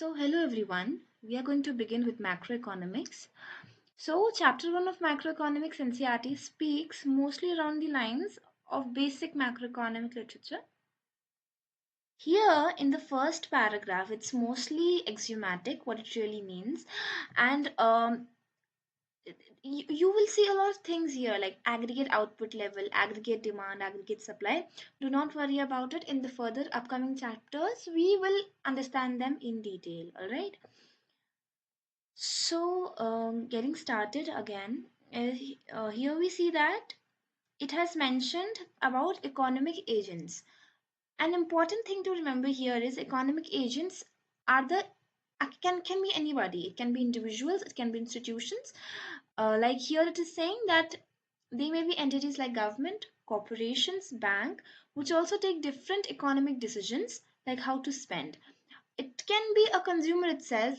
Hello everyone. We are going to begin with macroeconomics. Chapter 1 of macroeconomics NCERT speaks mostly around the lines of basic macroeconomic literature. Here in the first paragraph, it's mostly axiomatic, what it really means, and you will see a lot of things here like aggregate output level, aggregate demand, aggregate supply. Do not worry about it. In the further upcoming chapters, we will understand them in detail. All right. Getting started again, here we see that it has mentioned about economic agents. An important thing to remember here is economic agents are the can be anybody. It can be individuals, it can be institutions. Like here, it is saying that they may be entities like government, corporations, bank, which also take different economic decisions like how to spend. It can be a consumer itself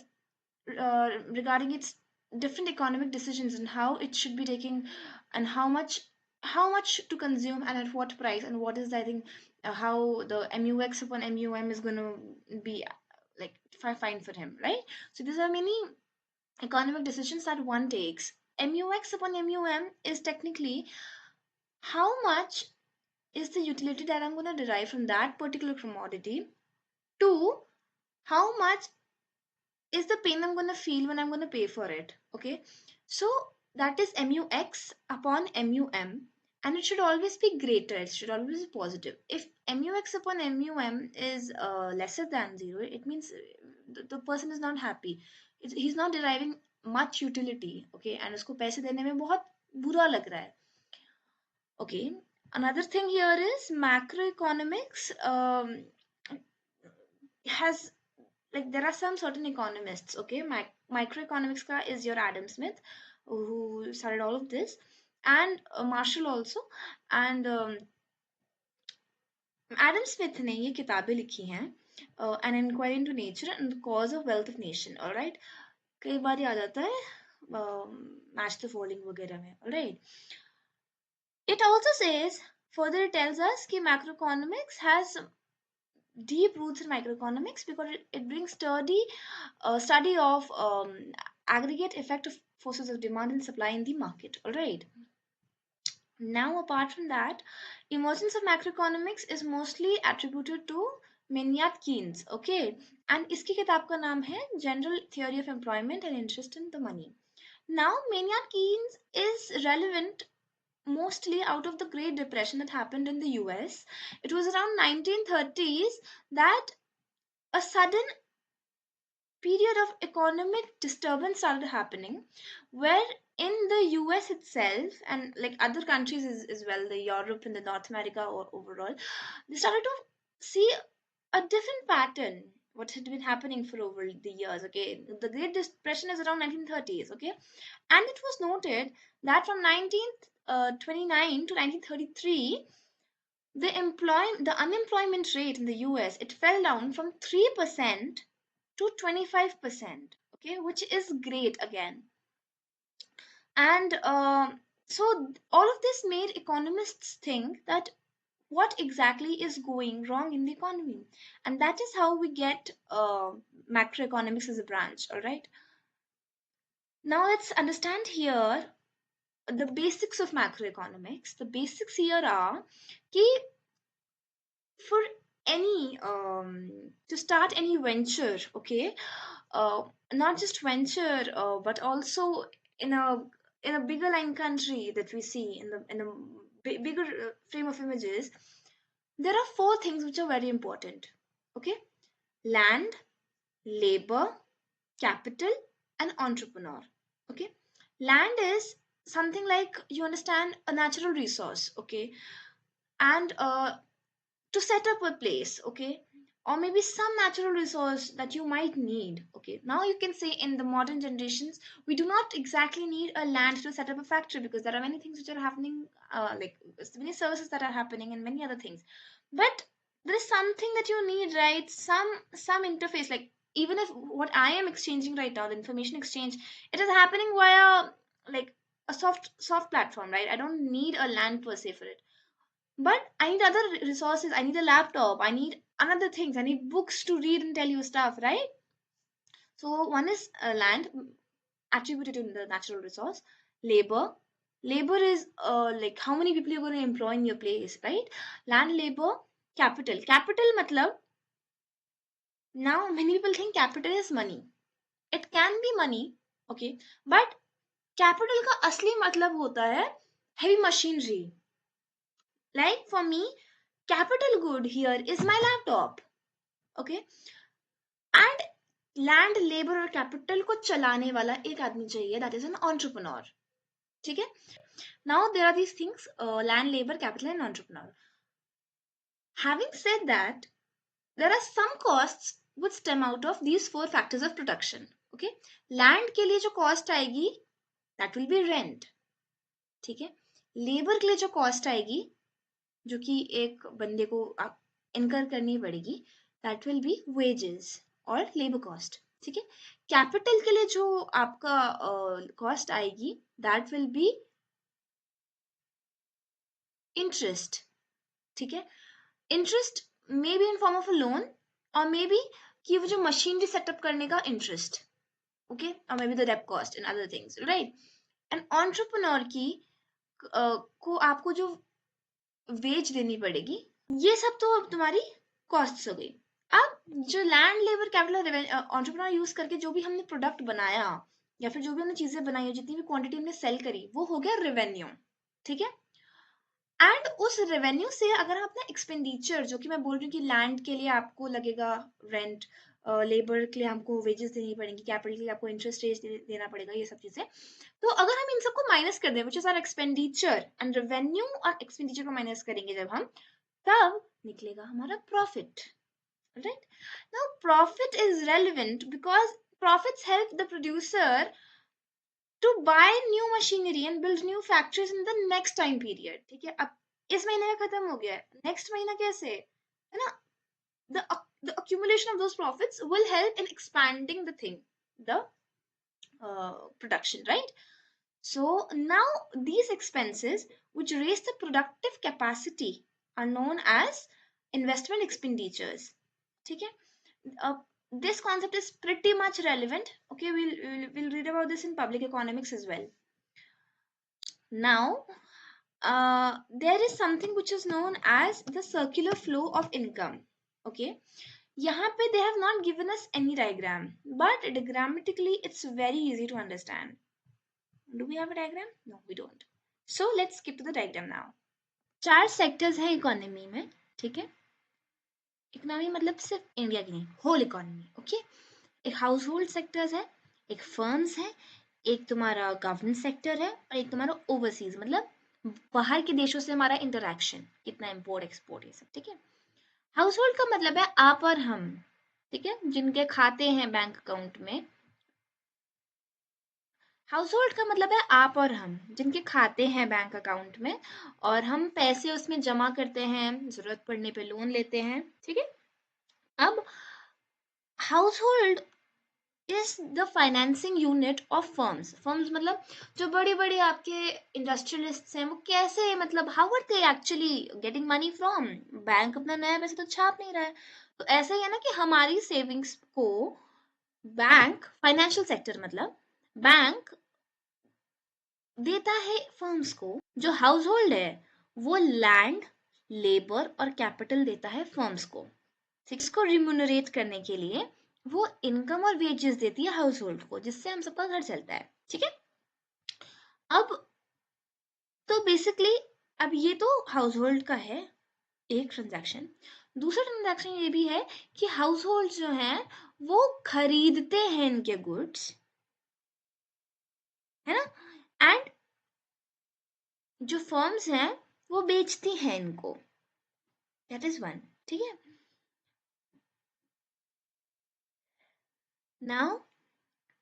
regarding its different economic decisions and how it should be taking and how much to consume and at what price and what is I think how the MUX upon MUM is going to be like fine for him, right? So these are many economic decisions that one takes. MUX upon MUM is technically how much is the utility that I'm going to derive from that particular commodity to how much is the pain I'm going to feel when I'm going to pay for it. Okay, so that is MUX upon MUM, and it should always be greater, it should always be positive. If MUX upon MUM is lesser than zero, it means the person is not happy. He's not deriving much utility. Okay, and उसको पैसे देने में बहुत बुरा लग रहा है. Okay, another thing here is macroeconomics has like there are some certain economists. Okay, microeconomics ka is your Adam Smith, who started all of this, and Marshall also. And Adam Smith ने ये किताबें लिखी हैं, an inquiry into nature and the cause of wealth of nation. All right, कई बार ये आ जाता है match the following वगैरह में. All right, it also says, further it tells us कि macroeconomics has deep roots in microeconomics because it brings study of aggregate effect of forces of demand and supply in the market. All right, now apart from that, emergence of macroeconomics is mostly attributed to Maynard Keynes. Okay, and इसकी किताब का नाम है General Theory of Employment and Interest in the Money. Now Maynard Keynes is relevant mostly out of the Great Depression that happened in the US. It was around 1930s that a sudden period of economic disturbance started happening, where in the US itself and like other countries as well, the Europe and the North America or overall, they started to see a different pattern what had been happening for over the years. Okay, the Great Depression is around 1930s. Okay, and it was noted that from 1929 to 1933 the unemployment rate in the US, it fell down from 3% to 25%. Okay, which is great again. And so all of this made economists think that what exactly is going wrong in the economy, and that is how we get macroeconomics as a branch. All right, now let's understand here the basics of macroeconomics. The basics here are key for any to start any venture. Okay, not just venture, but also in a bigger line country that we see in a bigger frame of images. There are four things which are very important. Okay, land, labor, capital, and entrepreneur. Okay, land is something like, you understand, a natural resource. Okay, and to set up a place. Okay, or maybe some natural resource that you might need. Okay, now you can say in the modern generations we do not exactly need a land to set up a factory because there are many things which are happening, like many services that are happening and many other things. But there is something that you need, right? Some interface, like even if what I am exchanging right now, the information exchange, it is happening via like a soft platform, right? I don't need a land per se for it, but I need other resources. I need a laptop, I need another things, I need books to read and tell you stuff, right? So one is land, attributed to the natural resource. Labor. Labor is like how many people you're going to employ in your place, right? Land, labor, capital. Capital matlab, now many people think capital is money. It can be money, okay, but capital का असली मतलब होता है heavy machinery. Like for me, capital good here is my laptop, okay, and land, labour और capital को चलाने वाला एक आदमी चाहिए, दैट इज एन एंटरप्रेन्योर. ठीक है. Now there are these things, land, labour, capital and entrepreneur. Having said that, there are some costs which stem out of these four factors of production. Okay, land के लिए जो cost आएगी that will be rent. ठीक है. Labour के लिए जो cost आएगी, जो कि एक बंदे को इनकर करनी पड़ेगी, दैट विल बी वेजेस और लेबर कॉस्ट. ठीक है. कैपिटल के लिए जो आपका कॉस्ट आएगी दैट विल बी इंटरेस्ट. ठीक है. Interest may be in form of a loan और मे बी कि वो जो मशीनरी सेटअप करने का इंटरेस्ट, ओके, और मे बी द डेप्ट cost and other things, right. And entrepreneur की को आपको जो वेज देनी पड़ेगी, ये सब तो अब तुम्हारी कॉस्ट हो गई. अब जो land, labour, capital, entrepreneur use करके जो भी हमने प्रोडक्ट बनाया या फिर जो भी हमने चीजें बनाई, जितनी भी क्वांटिटी हमने सेल करी, वो हो गया रेवेन्यू. ठीक है. एंड उस रेवेन्यू से अगर हम अपना एक्सपेंडिचर, जो कि मैं बोल रही हूँ कि लैंड के लिए आपको लगेगा रेंट, लेबर के लिए हमको वेजेस देनी पड़ेंगी, कैपिटल के लिए आपको इंटरेस्ट रेट देना पड़ेगा, ये सब चीजें. तो अगर हम इन सबको माइनस कर दें, which is our expenditure, and revenue और एक्सपेंडिचर को माइनस करेंगे जब हम, तब निकलेगा हमारा profit. Right. Now profit is relevant because profits help the producer to buy new machinery and build new factories in the next time period. ठीक है. अब इस महीने का खत्म हो गया है, नेक्स्ट महीना कैसे है ना, the accumulation of those profits will help in expanding the thing, the production, right? So now these expenses which raise the productive capacity are known as investment expenditures. ठीक है. This concept is pretty much relevant. Okay, we'll read about this in public economics as well. Now, there is something which is known as the circular flow of income. Okay, यहाँ पे they have not given us any diagram, but diagrammatically it's very easy to understand. Do we have a diagram? No, we don't. So let's skip to the diagram now. 4 sectors हैं economy में. ठीक है. Economy मतलब सिर्फ India की नहीं, whole economy. Okay. एक house hold sectors है, एक फर्म्स है, एक तुम्हारा गवर्नमेंट सेक्टर है, और एक तुम्हारा ओवरसीज मतलब बाहर के देशों से हमारा इंटरेक्शन, कितना इंपोर्ट एक्सपोर्ट, ये सब. ठीक है. हाउस होल्ड का मतलब है आप और हम. ठीक है. जिनके खाते हैं बैंक अकाउंट में. हाउस होल्ड का मतलब है आप और हम, जिनके खाते हैं बैंक अकाउंट में और हम पैसे उसमें जमा करते हैं, जरूरत पड़ने पे लोन लेते हैं. ठीक है. अब house hold is the financing unit of firms. Firms मतलब जो बड़े बड़े आपके इंडस्ट्रियलिस्ट्स हैं, वो कैसे, मतलब how are they actually getting money from? Bank अपना नया पैसे तो छाप नहीं रहा है. तो ऐसा ही है ना कि हमारी सेविंग्स को बैंक, फाइनेंशियल सेक्टर मतलब बैंक देता है फर्म्स को. जो हाउस होल्ड है वो लैंड, लेबर और कैपिटल देता है फर्म्स को. इसको रिम्यूनरेट करने के लिए वो इनकम और वेजेस देती है हाउस होल्ड को, जिससे हम सबका घर चलता है. ठीक है. अब तो बेसिकली अब ये तो हाउस होल्ड का है एक ट्रांजैक्शन. दूसरा ट्रांजैक्शन ये भी है कि हाउस होल्ड जो है वो खरीदते हैं इनके गुड्स, है ना, एंड जो फर्म्स हैं वो बेचती हैं इनको. That is one. ठीक है. नाउ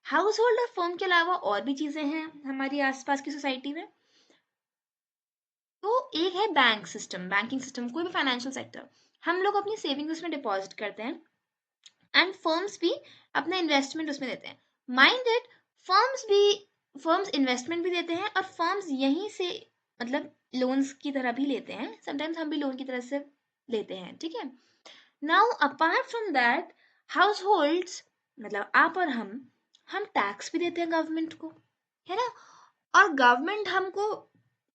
हाउस होल्ड और फर्म के अलावा और भी चीजें हैं हमारी आसपास की सोसाइटी में. तो एक है बैंक सिस्टम, बैंकिंग सिस्टम, कोई भी फाइनेंशियल सेक्टर. हम लोग अपनी सेविंग उसमें डिपॉजिट करते हैं एंड फर्म्स भी अपना इन्वेस्टमेंट उसमें देते हैं. माइंड इट, फर्म्स इन्वेस्टमेंट भी देते हैं और फर्म्स यहीं से मतलब लोन्स की तरह भी लेते हैं. समटाइम्स हम भी लोन की तरह से लेते हैं. ठीक है. Now apart from that, house holds मतलब आप और हम टैक्स भी देते हैं गवर्नमेंट को, है ना, और गवर्नमेंट हमको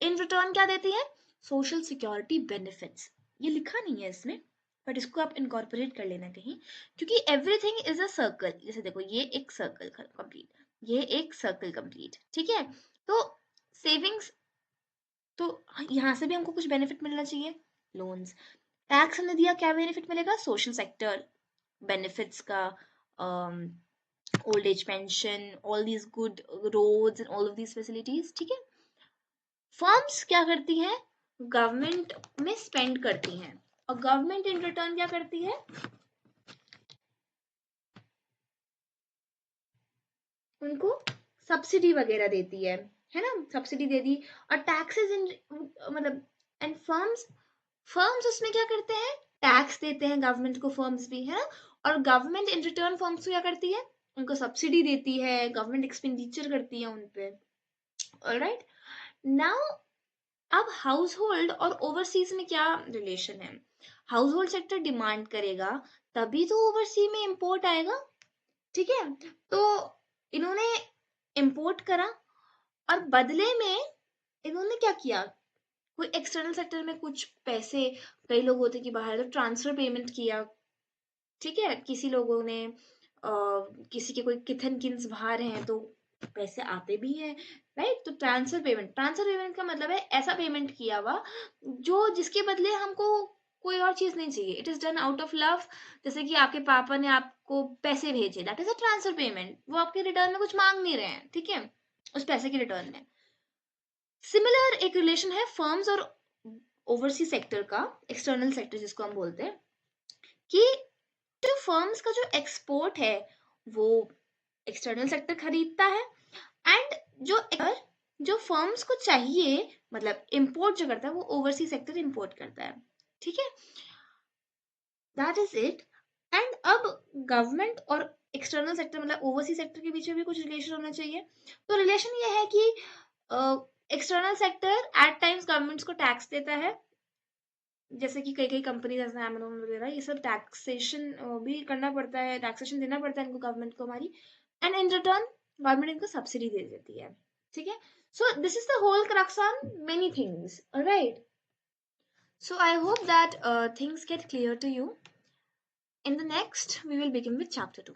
इन रिटर्न क्या देती है, सोशल सिक्योरिटी बेनिफिट्स। ये लिखा नहीं है इसमें, बट इसको आप इनकॉर्पोरेट कर लेना कहीं, क्योंकि एवरीथिंग इज अ सर्कल। जैसे देखो ये एक सर्कल कंप्लीट, ये एक सर्कल कंप्लीट, ठीक है। तो सेविंग्स, तो यहाँ से भी हमको कुछ बेनिफिट मिलना चाहिए, लोन्स। टैक्स हमने दिया, क्या बेनिफिट मिलेगा, सोशल सेक्टर बेनिफिट्स का, old age pension, all these good roads and all of these facilities, ठीक है। फर्म्स क्या करती हैं, गवर्नमेंट में स्पेंड करती हैं, और गवर्नमेंट इन रिटर्न क्या करती है, उनको सब्सिडी वगैरह देती है ना, सब्सिडी दे दी। और टैक्सेस इन, मतलब, एंड फर्म्स, फर्म्स उसमें क्या करते हैं, टैक्स देते हैं गवर्नमेंट को, फर्म्स भी, है ना, और गवर्नमेंट इन रिटर्न फर्म्स को क्या करती है, उनको सब्सिडी देती है, गवर्नमेंट एक्सपेंडिचर करती है उन पे। ऑलराइट, नाउ अब हाउस होल्ड और ओवरसीज में क्या रिलेशन है, हाउस होल्ड सेक्टर डिमांड करेगा तभी तो ओवरसी में इंपोर्ट आएगा, ठीक है। तो इन्होंने इंपोर्ट करा, और बदले में इन्होंने क्या किया, कोई एक्सटर्नल सेक्टर में कुछ पैसे, कई लोग होते कि बाहर, तो ट्रांसफर पेमेंट किया, ठीक है। किसी लोगों ने किसी के कोई किथन किन्स बाहर हैं तो पैसे आते भी हैं, राइट। तो ट्रांसफर पेमेंट का मतलब है ऐसा पेमेंट किया हुआ जो, जिसके बदले हमको कोई और चीज नहीं चाहिए, it is done out of love. जैसे कि आपके पापा ने आपको पैसे भेजे, that is a transfer payment, वो आपके रिटर्न में कुछ मांग नहीं रहे हैं, ठीक है, उस पैसे के रिटर्न में। सिमिलर एक रिलेशन है फर्म्स और ओवरसीज सेक्टर का, एक्सटर्नल सेक्टर जिसको हम बोलते हैं, कि जो फर्म्स का जो एक्सपोर्ट है वो एक्सटर्नल सेक्टर खरीदता है, एंड जो जो फर्म्स को चाहिए, मतलब इंपोर्ट जो करता है, वो ओवरसीज सेक्टर इंपोर्ट करता है, ठीक है। That is it. एंड अब गवर्नमेंट और एक्सटर्नल सेक्टर, मतलब ओवरसीज सेक्टर के बीच में भी कुछ रिलेशन होना चाहिए। तो रिलेशन ये है कि external sector at times governments को टैक्स देता है, जैसे कि कई कई कंपनी, जैसे अमेज़न वगैरह, ये सब टैक्सेशन भी करना पड़ता है, टैक्सेशन देना पड़ता है इनको, गवर्नमेंट को हमारी, एंड इन रिटर्न गवर्नमेंट इनको सब्सिडी दे देती है, ठीक है। So this is the whole crux on many things, alright. So I hope that things get clear to you. In the next, we will begin with chapter 2.